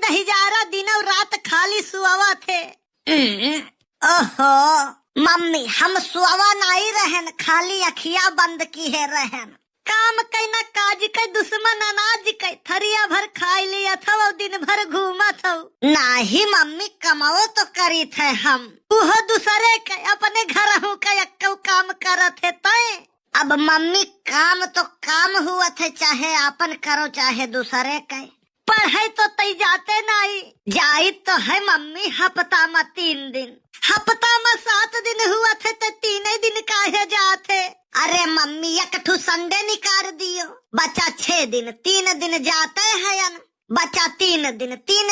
दहिजारा दिन और रात खाली सुआवा थे। ओहो मम्मी, हम सुआवा नहीं रहन, खाली अखिया बंद की है रहन। काम कई न काज के दुश्मन अनाज के थरिया भर खाई लिया था और दिन भर घूमा था। नहीं मम्मी, कमाओ तो करी थे हम, वो दूसरे के अपने घर हूँ का यक्कौ काम करत है तय। अब मम्मी काम तो काम हुआ थे, चाहे अपन करो चाहे दूसरे के। पढ़ाई तो तय जाते नहीं, जाई तो है मम्मी हफ्ता में 3 दिन, हफ्ता में 7 दिन हुआ थे तो 3 दिन काहे जाते। अरे मम्मी एकठू संडे निकाल दियो, बच्चा 6 दिन, 3 दिन जाते हैं बच्चा 3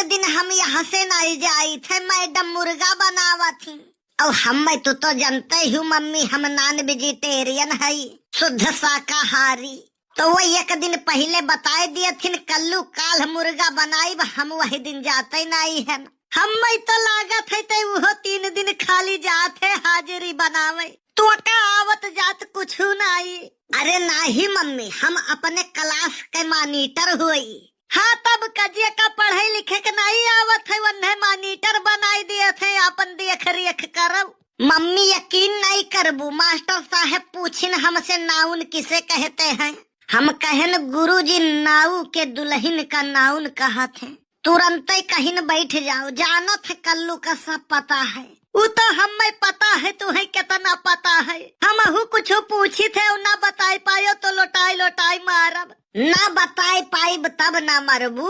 दिन हम यहाँ से नहीं जाई थे, मैडम मुर्गा बनावा थी। और हम तो जानते ही मम्मी हम नॉन वेजिटेरियन है, शुद्ध शाकाहारी। तो वो एक दिन पहले बताए दिए थी कल्लू काल मुर्गा बनाई, हम वही दिन जाते नहीं है। हम तो लागत है तो वो 3 दिन खाली जाते हाजिरी बनावे, तो का आवत जात कुछ नहीं। अरे नहीं मम्मी, हम अपने क्लास के मॉनिटर हुई। हाँ तब कजिए का पढ़े लिखे के नहीं आवत है, वन्हे मॉनिटर बनाई दिए थे, अपन देख रेख करब। मम्मी यकीन नहीं करबू, मास्टर साहब पूछिन हमसे नाउन किसे कहते हैं। हम कहन गुरुजी नाऊ के दुल्हन का नाउन कहा थे। तुरंत ही कहीं बैठ जाओ, जानो थे कल्लू का सब पता है। वो तो हमें पता है, तुम्हें कितना पता है। हम कुछ पूछी थे और ना बताई पायो तो लोटाई मारब। ना बताई पाइब तब ना मरबू।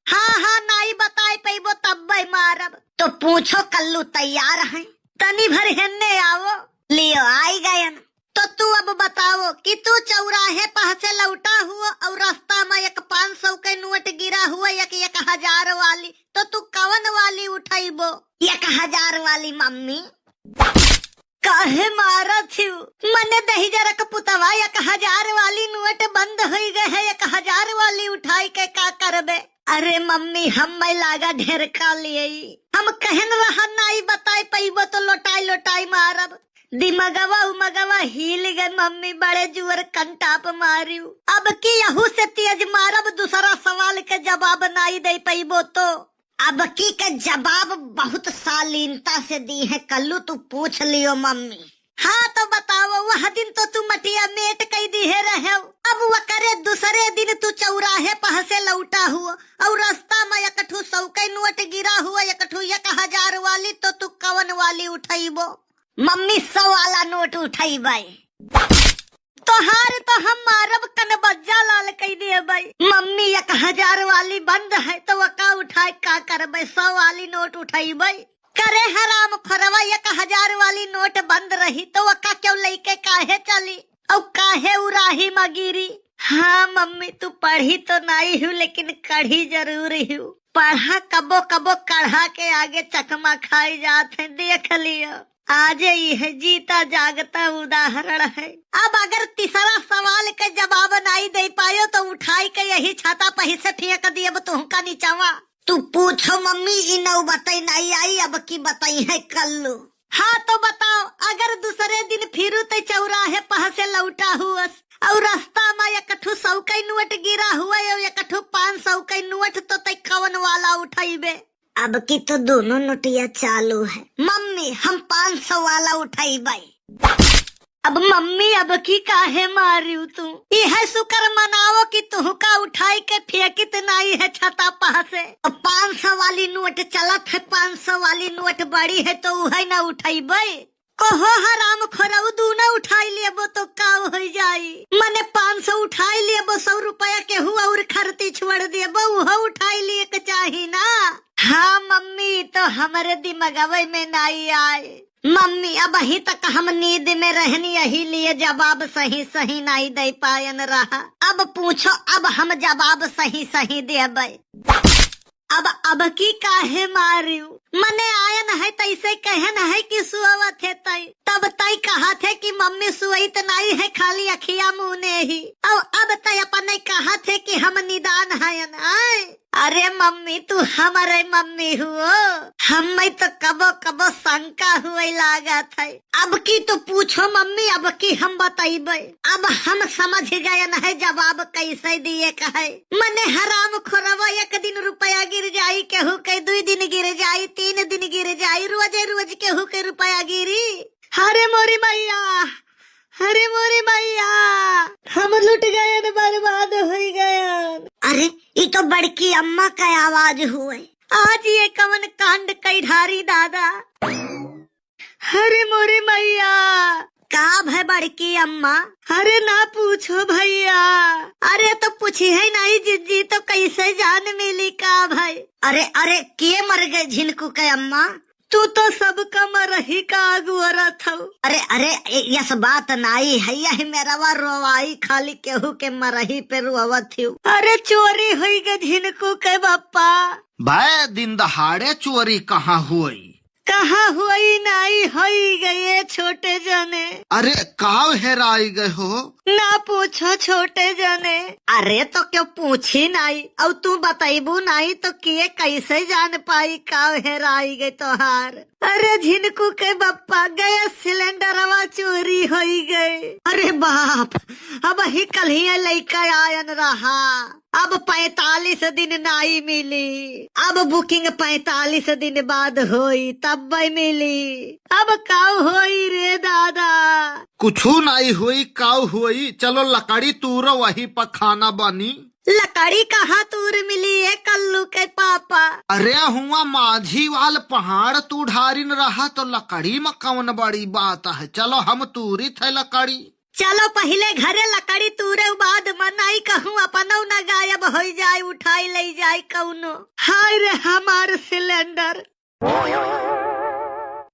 हाँ नहीं बताई पाइबो तब भाई मारब। तो पूछो कल्लू तैयार है, तनी भर हेन्ने आवो। लियो आई गए। तो तू अब बताओ कि तू चौराहे पर से लौटा हुआ और रास्ता में एक 500 के नोट गिरा हुआ, एक 1000 वाली, तो तू कवन वाली उठाइबो? 1000 वाली मम्मी। काहे मारा थी मने दहिजरा का पुतवा, 1000 वाली नोट बंद हो गए है, 1000 वाली उठाई के का करबे? अरे मम्मी हम लागा ढेर का लिए, हम कहन रहा नहीं बताई पैबो तो लोटाई मारब। दिमगवा उमगवा हिल गए मम्मी, बड़े जुअर कंटाप मारियो। अब की यहू से तेज मारब, दूसरा सवाल के जवाब नहीं दे पैबो तो। अब की के जवाब बहुत शालीनता से दी है कल्लू, तू पूछ लियो मम्मी। हाँ तो बताओ, वह दिन तो तू मटिया मेट कई दी है रहे, अब वह करे दूसरे दिन तू चौराहे पह से लौटा हुआ और रास्ता में 100 के नोट गिरा हुआ, 1000 वाली, तो तू कवन वाली उठाइबो? मम्मी 100 वाला नोट उठाइबे। तोहार तो हम मारब कनबज्जा लाल कई दिए भाई। मम्मी 1000 वाली बंद है तो वका उठाए का करबे? 100 वाली नोट उठाइबे। करे हराम खोरवा, 1000 वाली नोट बंद रही तो वका क्यों लेके काहे चली और काहे उराही मगिरी? हाँ मम्मी तू पढ़ी तो नहीं हूँ लेकिन कढ़ी जरूर हूँ। पढ़ा कबो कबो कढ़ा के आगे चकमा खाई जाते, देख लियो। आज यह जीता जागता उदाहरण है। अब अगर तीसरा सवाल के जवाब नहीं दे पायो तो उठाई के यही छाता पही से फेंक दिए तुमका नीचावा। तू पूछो मम्मी, इनो बताई नहीं आई, अब की बताई है कल्लू। हाँ तो बताओ, अगर दूसरे दिन फिर तो चौराहे पह से लौटा हुआ और रास्ता में 100 के नोट गिरा हुआ और 500 के नोट, तो तय कवन वाला उठाइबे? अब की तो दोनों नोटिया चालू है मम्मी, हम 500 वाला उठाइबे। अब मम्मी अब की काहे मारियो तू? यह शुक्र मनाओ कि तू का उठाई के फेंकित नहीं है छता पह से। 500 वाली नोट चलत है, 500 वाली नोट बड़ी है तो वही ना उठाइबे। कहो हराम खोराऊ, दूना उठाई लेबो तो का हो जाई? मने 500 उठाई लेबो, 100 रुपया के हुआ और खर्ची छोड़ देबो, वो उठाई लिए के चाही ना। हाँ मम्मी तो हमारे दिमागवे में नहीं आए। मम्मी अब ही तक हम नींद में रहनी, यही लिए जवाब सही नहीं दे पायन रहा। अब पूछो, अब हम जवाब सही देबे। अब की काहे मारियो? मने आयन है तैसे कहन है कि सुअवत है तई, तब तई कहा थे कि मम्मी सुई त नहीं है खाली अखिया मुने ही, और अब तई अपने कहा थे कि हम निदान हयन आए। अरे मम्मी तू हमारे मम्मी हुओ, हमें तो कबो कबो शंका हुए लागत है। अब की तो पूछो मम्मी, अब की हम बताइबे। अब हम समझ गए न है जवाब कैसे दिए कहे। मने हराम खोरवा एक दिन रुपया गिर जाई, केहू के 2 दिन गिर जाई, 3 दिन गिर जाई, रोजे रोज केहू के रुपया गिरी। अरे मोरी मैया, अरे मोरी मैया, हम लुट गए न, बर्बाद हो गए। अरे ये तो बड़की अम्मा का आवाज हुए। आज ये कवन कांड कई ढारी दादा। अरे मोरी मैया, का है बड़की अम्मा? अरे ना पूछो भैया। अरे तो पूछी है नहीं जिज्जी, तो कैसे जान मिली का भाई? अरे अरे के मर गए झिनकू के अम्मा? तू तो सबका मरही का अगुअरा था। अरे अरे यस बात नाई है, यही मेरा रोवाई खाली केहू के मरही पे रोवत थी। अरे चोरी हुई गई झिनकू के बप्पा। भाई दिन दहाड़े चोरी कहाँ हुई? कहाँ हुई नहीं हुई गए छोटे जने। अरे काव हेराई गए हो? ना पूछो छोटे जने। अरे तो क्यों पूछी नहीं, और तू बताइबू नहीं तो किए कैसे जान पाई काव हेराई गई तोहार? अरे झिनकू के बप्पा गैस सिलेंडरवा चोरी हो गए। अरे बाप, अब ही कल ही लैका आयन रहा, अब 45 दिन नहीं मिली। अब बुकिंग 45 दिन बाद होई तब मिली। अब काव होई रे दादा? कुछू नहीं हुई, काव हुई। चलो लकड़ी तूरो, वही पर खाना बनी। लकड़ी कहाँ तूर मिली है कल्लू के पापा? अरे हुआ माझी वाल पहाड़ तू ढारिन रहा तो लकड़ी में कौन बड़ी बात है। चलो हम तूरी थे लकड़ी। चलो पहले घरे लकड़ी तूरे बाद मनाई कहूँ अपनौ न गायब हो जाए, उठाई ले जाए कौनो। हाय रे हमार सिलेंडर।